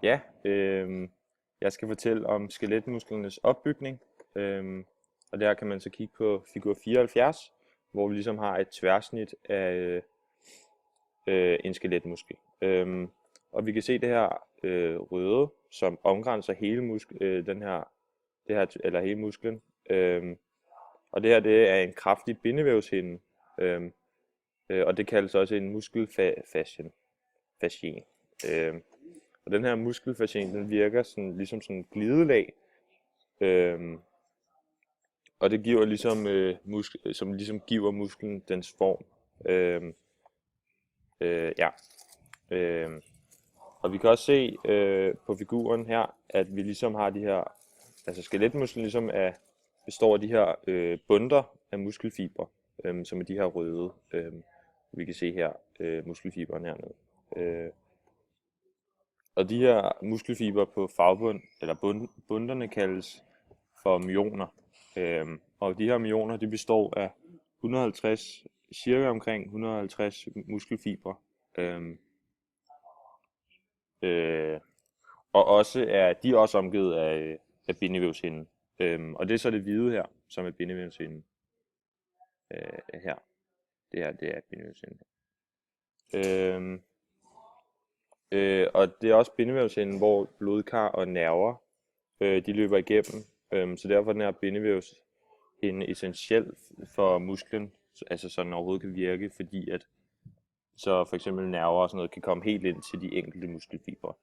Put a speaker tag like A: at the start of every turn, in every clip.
A: Ja, jeg skal fortælle om skeletmusklernes opbygning. Og der kan man så kigge på figur 74, hvor vi ligesom har et tværsnit af en skeletmuskel. Og vi kan se det her røde, som omgrænser hele hele musklen. Og det her, det er en kraftig bindevævshinde, og det kaldes også en muskelfascien. Og den her muskelfascien, den virker sådan, ligesom sådan en glidelag, og det giver ligesom, som ligesom giver musklen dens form. Ja. Og vi kan også se på figuren her, at vi ligesom har de her, altså skeletmusklen ligesom består af de her bundter af muskelfibre, som er de her røde. Vi kan se her muskelfiberen hernede. Og de her muskelfibre på fagbund, eller bundterne, kaldes for myoner. Og de her myoner, de består af cirka omkring 150 muskelfibre. Og de er også omgivet af bindevævshinden. Og det er så det hvide her, som er bindevævshinden. Her. Det er bindevævshinden. Og det er også bindevævshinden, hvor blodkar og nerver, de løber igennem. Så derfor er den her bindevævshinde essentiel for musklen, altså så den overhovedet kan virke, fordi at så for eksempel nerver og sådan noget kan komme helt ind til de enkelte muskelfibre.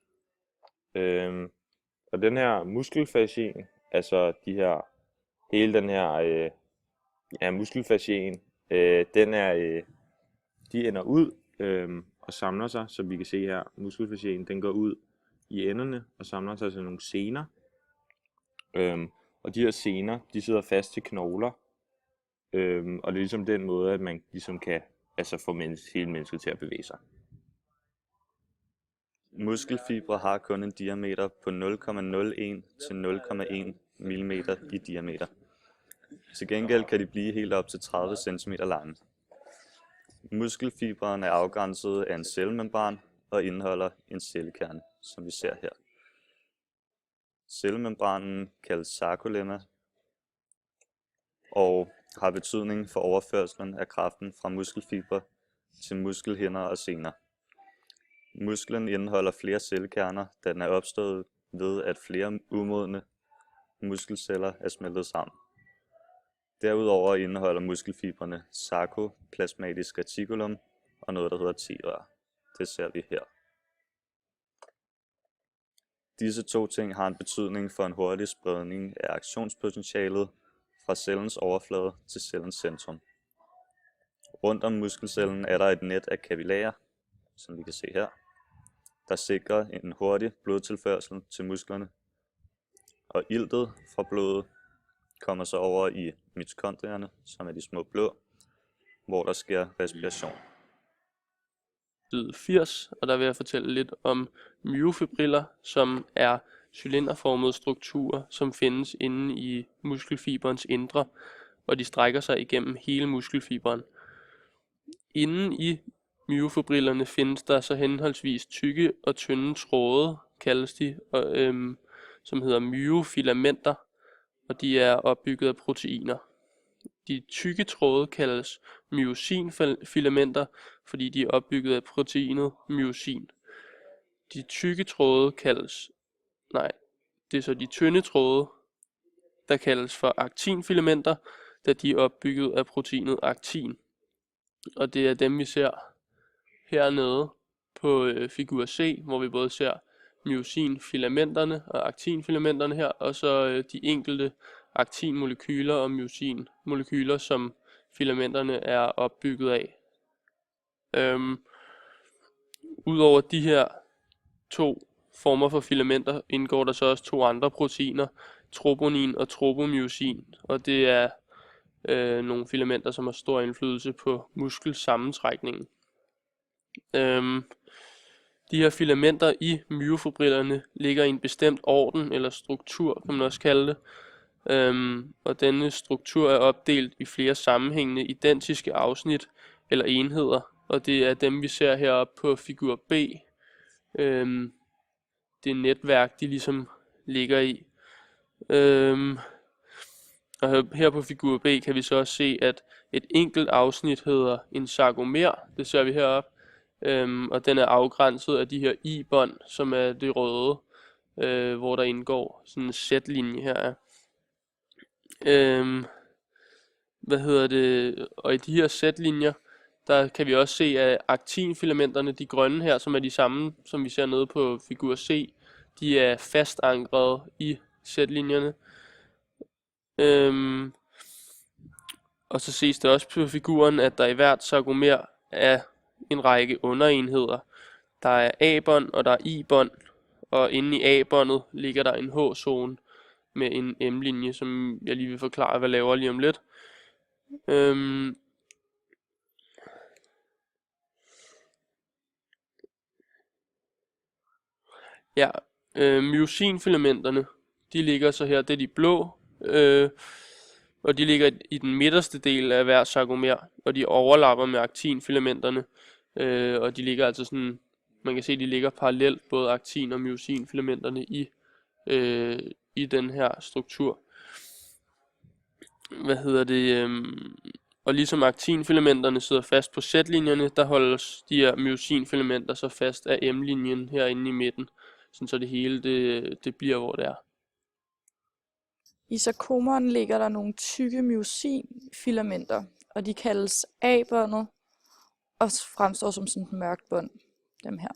A: Og den her muskelfascien, altså hele den her muskelfascien, de ender ud og samler sig, som vi kan se her. Muskelfascien, den går ud i enderne og samler sig til nogle sener. Og de her sener, de sidder fast til knogler. Og det er ligesom den måde, at man ligesom kan få hele mennesket til at bevæge sig.
B: Muskelfibre har kun en diameter på 0,01 til 0,1 mm i diameter. Til gengæld kan de blive helt op til 30 cm lange. Muskelfibrene er afgrænset af en cellemembran og indeholder en cellekerne, som vi ser her. Cellemembranen kaldes sarkolemma og har betydning for overførslen af kraften fra muskelfibre til muskelhinder og sener. Musklen indeholder flere cellekerner, da den er opstået ved, at flere umodne muskelceller er smeltet sammen. Derudover indeholder muskelfibrene sarkoplasmatisk reticulum og noget, der hedder T-rør. Det ser vi her. Disse to ting har en betydning for en hurtig spredning af aktionspotentialet fra cellens overflade til cellens centrum. Rundt om muskelcellen er der et net af kapillarer, som vi kan se her, der sikrer en hurtig blodtilførsel til musklerne. Og iltet fra blodet kommer så over i mitokondrierne, som er de små blå, hvor der sker respiration.
C: Side 80, og der vil jeg fortælle lidt om myofibriller, som er cylinderformede strukturer, som findes inde i muskelfiberens indre, og de strækker sig igennem hele muskelfiberen. Inden i myofibrillerne findes der så henholdsvis tykke og tynde tråde, kaldes de, som hedder myofilamenter, og de er opbygget af proteiner. De tykke tråde kaldes myosinfilamenter, fordi de er opbygget af proteinet myosin. De tykke tråde det er så de tynde tråde, der kaldes for aktinfilamenter, da de er opbygget af proteinet aktin. Og det er dem, vi ser hernede på figur C, hvor vi både ser myosinfilamenterne og aktinfilamenterne her, og så de enkelte aktinmolekyler og myosinmolekyler, som filamenterne er opbygget af. Udover de her to former for filamenter indgår der så også to andre proteiner, troponin og tropomyosin, og det er nogle filamenter, som har stor indflydelse på muskelsammentrækningen. De her filamenter i myofibrillerne ligger i en bestemt orden eller struktur, kan man også kalde det. Og denne struktur er opdelt i flere sammenhængende identiske afsnit eller enheder, og det er dem, vi ser heroppe på figur B. det netværk, de ligesom ligger i. Og her på figur B kan vi så også se, at et enkelt afsnit hedder en sarkomer. Det ser vi heroppe. Og den er afgrænset af de her I-bånd, som er det røde, hvor der indgår sådan en Z-linje her. Og i de her Z-linjer, der kan vi også se, at aktinfilamenterne, de grønne her, som er de samme, som vi ser nede på figur C, de er fast ankret i Z-linjerne. Og så ses det også på figuren, at der i hvert sarkomer er en række underenheder. Der er A-bånd, og der er I-bånd, og inde i A-båndet ligger der en H-zone med en M-linje, som jeg lige vil forklare, hvad laver lige om lidt. Myosinfilamenterne, de ligger så her, det er de blå, og de ligger i den midterste del af hver sarkomer, og de overlapper med aktinfilamenterne, og de ligger altså sådan, man kan se, de ligger parallelt, både aktin- og myosinfilamenterne i den her struktur. Og ligesom aktinfilamenterne sidder fast på Z-linjerne, der holdes de her myosinfilamenter så fast af M-linjen herinde i midten, sådan så det hele det bliver, hvor det er.
D: I sarkomeren ligger der nogle tykke myosinfilamenter, og de kaldes A-båndet og fremstår som sådan et mørkt bånd, dem her.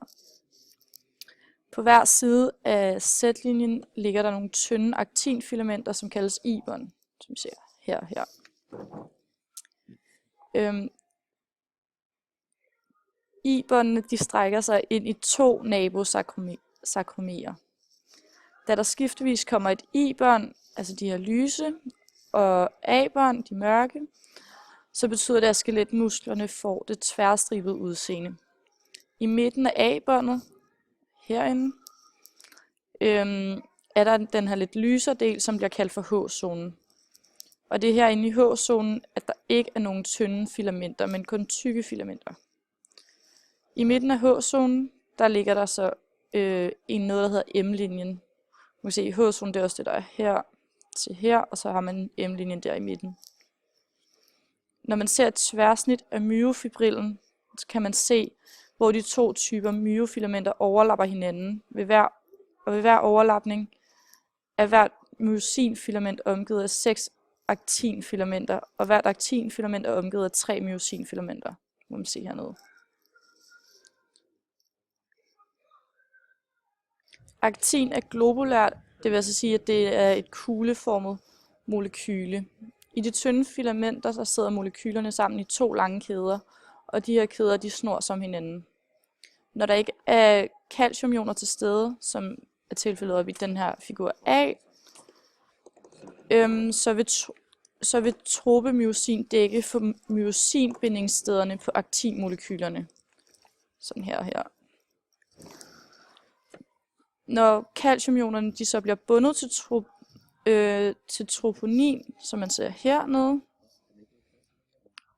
D: På hver side af Z-linjen ligger der nogle tynde aktinfilamenter, som kaldes I-bånd, som vi ser her. I-båndene, de strækker sig ind i 2 nabosarkomerer. Da der skiftevis kommer et I-bånd, altså de her lyse, og A-bånd, de mørke, så betyder det, at skeletmusklerne får det tværstribede udseende. I midten af A-båndet, herinde, er der den her lidt lysere del, som bliver kaldt for H-zonen. Og det er herinde i H-zonen, at der ikke er nogen tynde filamenter, men kun tykke filamenter. I midten af H-zonen, der ligger der så noget, der hedder M-linjen. Man kan se, at H-zonen det er også det, der er her til her, og så har man M-linjen der i midten. Når man ser et tværsnit af myofibrillen, så kan man se, hvor de 2 typer myofilamenter overlapper hinanden. Ved hver overlapning er hvert myosinfilament omgivet af 6 aktinfilamenter, og hvert aktinfilament er omgivet af 3 myosinfilamenter. Det må man se hernede. Aktin er globulært, det vil altså sige, at det er et kugleformet molekyle. I de tynde filamenter så sidder molekylerne sammen i 2 lange kæder, og de her kæder de snor som hinanden. Når der ikke er calciumioner til stede, som er tilfældet op i den her figur A, så vil tropomyosin dække for myosinbindingsstederne på aktinmolekylerne. Sådan her. Når calciumionerne de så bliver bundet til troponin, som man ser hernede,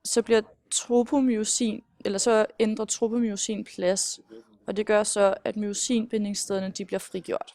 D: så bliver så ændrer tropomyosin plads, og det gør så, at myosinbindingsstederne de bliver frigjort.